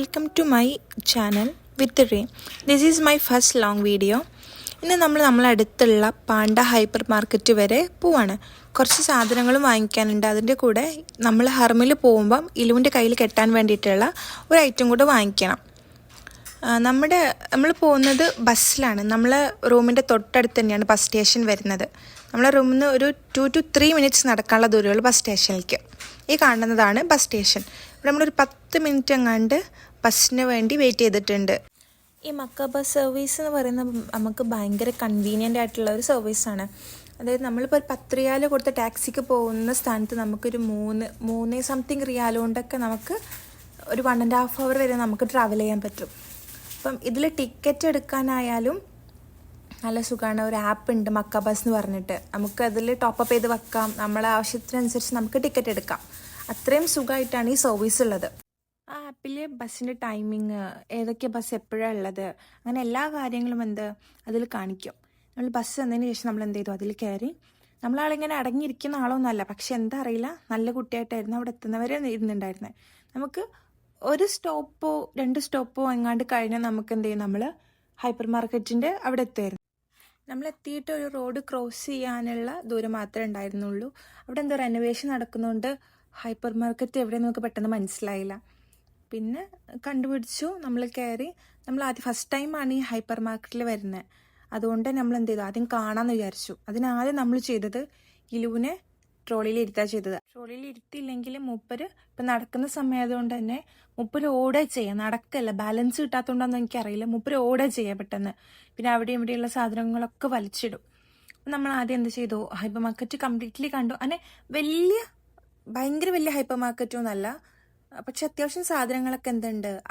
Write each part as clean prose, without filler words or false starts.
welcome to my channel with Ray. This is my first long video. ഇന്ന് നമ്മൾ അടുത്തുള്ള Panda hyper market വരെ പോവാണ്. കുറച്ച് സാധനങ്ങളും വാങ്ങിക്കാനുണ്ട്. അതിൻ്റെ കൂടെ നമ്മൾ ഹർമിൽ പോകുമ്പം ഇലുവിൻ്റെ കയ്യിൽ കെട്ടാൻ വേണ്ടിയിട്ടുള്ള ഒരു ഐറ്റം കൂടെ വാങ്ങിക്കണം. നമ്മൾ പോകുന്നത് ബസ്സിലാണ്. നമ്മളെ റൂമിൻ്റെ തൊട്ടടുത്ത് തന്നെയാണ് ബസ് സ്റ്റേഷൻ വരുന്നത്. നമ്മളെ റൂമിൽ നിന്ന് ഒരു 2 to 3 minutes നടക്കാനുള്ള ദൂരമുള്ള ബസ് സ്റ്റേഷനിലേക്ക്. ഈ കാണുന്നതാണ് ബസ് സ്റ്റേഷൻ. ഇവിടെ നമ്മളൊരു 10 minute എങ്ങാണ്ട് ബസ്സിന് വേണ്ടി വെയിറ്റ് ചെയ്തിട്ടുണ്ട്. ഈ മക്ക ബസ് സർവീസ് എന്ന് പറയുന്നത് നമുക്ക് ഭയങ്കര കൺവീനിയൻ്റ് ആയിട്ടുള്ള ഒരു സർവീസാണ്. അതായത് നമ്മളിപ്പോൾ ഒരു 10 റിയാൽ കൊടുത്ത ടാക്സിക്ക് പോകുന്ന സ്ഥാനത്ത് നമുക്കൊരു 3 സംതിങ് റിയാൽ കൊണ്ടൊക്കെ നമുക്ക് ഒരു 1.5 hour വരെ നമുക്ക് ട്രാവൽ ചെയ്യാൻ പറ്റും. അപ്പം ഇതിൽ ടിക്കറ്റ് എടുക്കാനായാലും നല്ല സുഖമാണ്. ഒരു ആപ്പ് ഉണ്ട് മക്ക ബസ് എന്ന് പറഞ്ഞിട്ട്. നമുക്ക് അതിൽ ടോപ്പപ്പ് ചെയ്ത് വെക്കാം. നമ്മളെ ആവശ്യത്തിനനുസരിച്ച് നമുക്ക് ടിക്കറ്റ് എടുക്കാം. അത്രയും സുഖമായിട്ടാണ് ഈ സർവീസ് ഉള്ളത്. ആ ആപ്പിൽ ബസ്സിൻ്റെ ടൈമിങ്, ഏതൊക്കെ ബസ് എപ്പോഴാണ് ഉള്ളത്, അങ്ങനെ എല്ലാ കാര്യങ്ങളും അതിൽ കാണിക്കും. നമ്മൾ ബസ് വന്നതിന് ശേഷം നമ്മൾ എന്ത് ചെയ്തു, അതിൽ കയറി. നമ്മളാളിങ്ങനെ അടങ്ങിയിരിക്കുന്ന ആളൊന്നുമല്ല, പക്ഷെ എന്താ അറിയില്ല, നല്ല കുട്ടിയായിട്ടായിരുന്നു അവിടെ എത്തുന്നവരെ ഇരുന്നുണ്ടായിരുന്നത്. നമുക്ക് ഒരു സ്റ്റോപ്പോ 2 സ്റ്റോപ്പോ എങ്ങാണ്ട് കഴിഞ്ഞാൽ നമുക്ക് എന്ത് ചെയ്യും, നമ്മൾ ഹൈപ്പർ മാർക്കറ്റിൻ്റെ അവിടെ എത്തുമായിരുന്നു. നമ്മൾ എത്തിയിട്ട് ഒരു റോഡ് ക്രോസ് ചെയ്യാനുള്ള ദൂരം മാത്രമേ ഉണ്ടായിരുന്നുള്ളൂ. അവിടെ എന്തോ റെനോവേഷൻ നടക്കുന്നതുകൊണ്ട് ഹൈപ്പർ മാർക്കറ്റ് എവിടെയെന്ന് നമുക്ക് പെട്ടെന്ന് മനസ്സിലായില്ല. പിന്നെ കണ്ടുപിടിച്ചു, നമ്മൾ കയറി. നമ്മൾ ആദ്യം ഫസ്റ്റ് ടൈമാണ് ഈ ഹൈപ്പർ മാർക്കറ്റിൽ വരുന്നത്. അതുകൊണ്ട് നമ്മൾ എന്ത് ചെയ്തു, ആദ്യം കാണാമെന്ന് വിചാരിച്ചു. അതിനാദ്യം നമ്മൾ ചെയ്തത് ഇലുവിനെ ട്രോളിയിൽ ഇരുത്താൻ ചെയ്തത്. ട്രോളിയിൽ ഇരുത്തിയില്ലെങ്കിൽ മൂപ്പര് ഇപ്പം നടക്കുന്ന സമയമായതുകൊണ്ട് തന്നെ മൂപ്പര് ഓടുക ചെയ്യാം, നടക്കല്ല. ബാലൻസ് കിട്ടാത്തതുകൊണ്ടാണെന്ന് എനിക്കറിയില്ല. മൂപ്പര് ഓടുക ചെയ്യാം പെട്ടെന്ന്. പിന്നെ അവിടെ ഇവിടെയുള്ള സാധനങ്ങളൊക്കെ വലിച്ചിടും. നമ്മൾ ആദ്യം എന്ത് ചെയ്തു, ഹൈപ്പർ മാർക്കറ്റ് കംപ്ലീറ്റ്ലി കണ്ടു. അങ്ങനെ ഭയങ്കര വലിയ ഹൈപ്പർ മാർക്കറ്റൊന്നുമല്ല, പക്ഷെ അത്യാവശ്യം സാധനങ്ങളൊക്കെ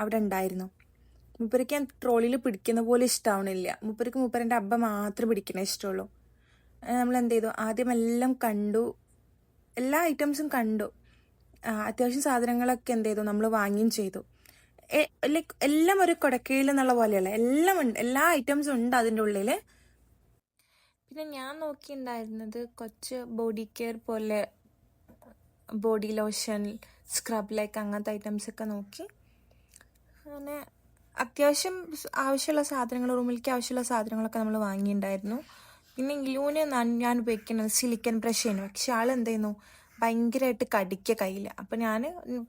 അവിടെ ഉണ്ടായിരുന്നു. മൂപ്പർക്ക് ഞാൻ ട്രോളിയിൽ പിടിക്കുന്ന പോലെ ഇഷ്ടമാവണില്ല. മൂപ്പരൻ്റെ അബ്ബ മാത്രം പിടിക്കണേ ഇഷ്ടമുള്ളൂ. നമ്മൾ എന്ത് ചെയ്തു, ആദ്യം എല്ലാം കണ്ടു, എല്ലാ ഐറ്റംസും കണ്ടു. അത്യാവശ്യം സാധനങ്ങളൊക്കെ എന്ത് ചെയ്തു, നമ്മൾ വാങ്ങുകയും ചെയ്തു. ലൈക്ക് എല്ലാം ഒരു കൊടക്കയിൽ എന്നുള്ള പോലെയല്ല, എല്ലാം ഉണ്ട്, എല്ലാ ഐറ്റംസും ഉണ്ട് അതിൻ്റെ ഉള്ളിൽ. പിന്നെ ഞാൻ നോക്കിയിട്ടുണ്ടായിരുന്നത് കുറച്ച് ബോഡി കെയർ പോലെ, ബോഡി ലോഷൻ, സ്ക്രബ് ലൈക്ക് അങ്ങനത്തെ ഐറ്റംസൊക്കെ നോക്കി. അങ്ങനെ അത്യാവശ്യം ആവശ്യമുള്ള സാധനങ്ങൾ, റൂമിലേക്ക് ആവശ്യമുള്ള സാധനങ്ങളൊക്കെ നമ്മൾ വാങ്ങിയിട്ടുണ്ടായിരുന്നു. പിന്നെ ഇലൂന് ഞാൻ ഉപയോഗിക്കുന്നത് സിലിക്കൺ ബ്രഷാണ്. പക്ഷെ ആൾ എന്ത് ചെയ്യുന്നു, ഭയങ്കരമായിട്ട് കടിക്കുക കയ്യിൽ. അപ്പം ഞാൻ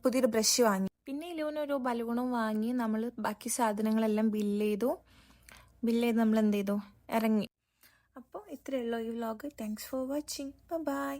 പുതിയൊരു ബ്രഷ് വാങ്ങി. പിന്നെ ഇലൂനൊരു ബലൂണും വാങ്ങി. നമ്മൾ ബാക്കി സാധനങ്ങളെല്ലാം ബില്ല് ചെയ്ത് നമ്മൾ എന്ത് ചെയ്തു, ഇറങ്ങി. അപ്പോൾ ഇത്രയേ ഉള്ളൂ ഈ vlog. Thanks for watching. By.